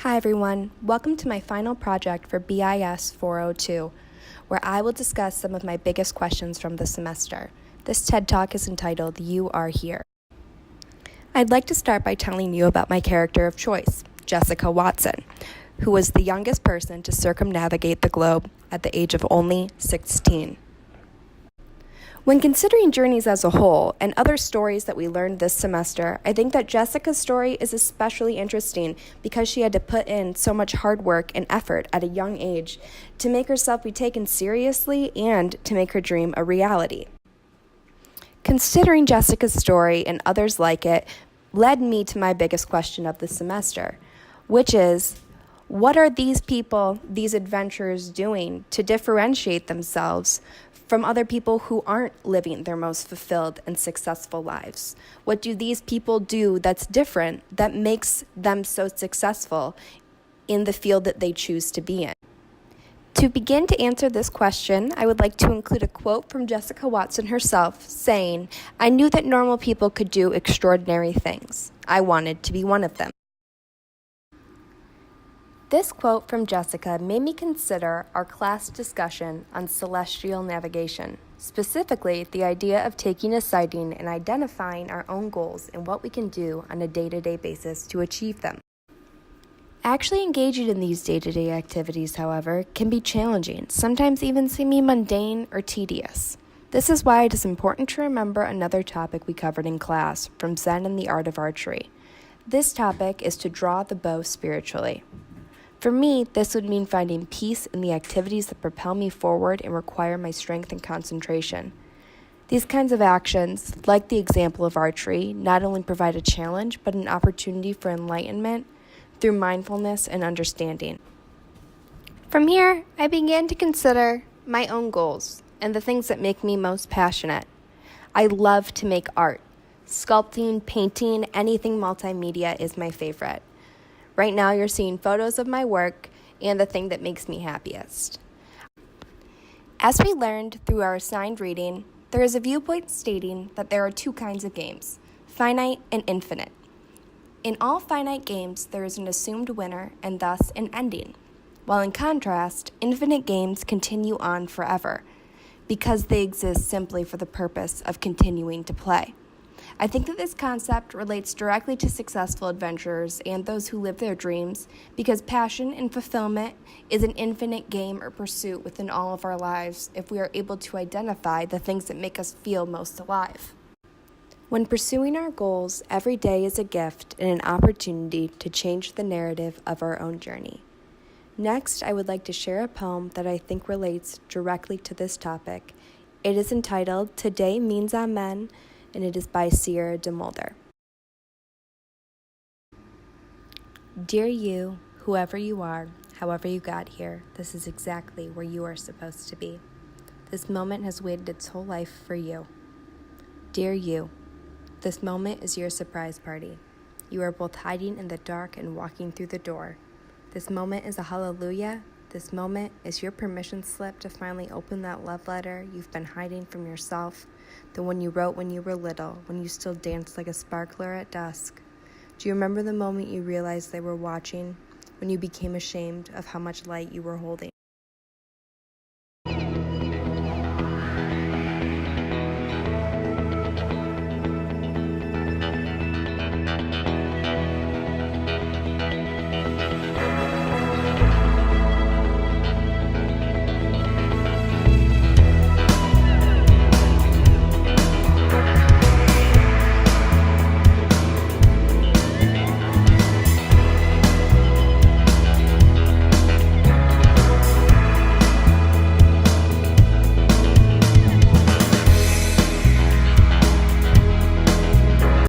Hi everyone, welcome to my final project for BIS402, where I will discuss some of my biggest questions from the semester. This TED Talk is entitled, You Are Here. I'd like to start by telling you about my character of choice, Jessica Watson, who was the youngest person to circumnavigate the globe at the age of only 16. When considering journeys as a whole and other stories that we learned this semester, I think that Jessica's story is especially interesting because she had to put in so much hard work and effort at a young age to make herself be taken seriously and to make her dream a reality. Considering Jessica's story and others like it led me to my biggest question of the semester, which is, what are these people, these adventurers doing to differentiate themselves from other people who aren't living their most fulfilled and successful lives? What do these people do that's different that makes them so successful in the field that they choose to be in? To begin to answer this question, I would like to include a quote from Jessica Watson herself saying, "I knew that normal people could do extraordinary things. I wanted to be one of them." This quote from Jessica made me consider our class discussion on celestial navigation, specifically the idea of taking a sighting and identifying our own goals and what we can do on a day-to-day basis to achieve them. Actually engaging in these day-to-day activities, however, can be challenging, sometimes even seeming mundane or tedious. This is why it is important to remember another topic we covered in class from Zen and the Art of Archery. This topic is to draw the bow spiritually. For me, this would mean finding peace in the activities that propel me forward and require my strength and concentration. These kinds of actions, like the example of archery, not only provide a challenge, but an opportunity for enlightenment through mindfulness and understanding. From here, I began to consider my own goals and the things that make me most passionate. I love to make art. Sculpting, painting, anything multimedia is my favorite. Right now, you're seeing photos of my work and the thing that makes me happiest. As we learned through our assigned reading, there is a viewpoint stating that there are two kinds of games, finite and infinite. In all finite games, there is an assumed winner and thus an ending, while in contrast, infinite games continue on forever because they exist simply for the purpose of continuing to play. I think that this concept relates directly to successful adventurers and those who live their dreams because passion and fulfillment is an infinite game or pursuit within all of our lives if we are able to identify the things that make us feel most alive. When pursuing our goals, every day is a gift and an opportunity to change the narrative of our own journey. Next, I would like to share a poem that I think relates directly to this topic. It is entitled Today Means Amen, and it is by Sierra de Mulder. Dear you, whoever you are, however you got here, this is exactly where you are supposed to be. This moment has waited its whole life for you. Dear you, this moment is your surprise party. You are both hiding in the dark and walking through the door. This moment is a hallelujah. This moment is your permission slip to finally open that love letter you've been hiding from yourself, the one you wrote when you were little, when you still danced like a sparkler at dusk. Do you remember the moment you realized they were watching, when you became ashamed of how much light you were holding?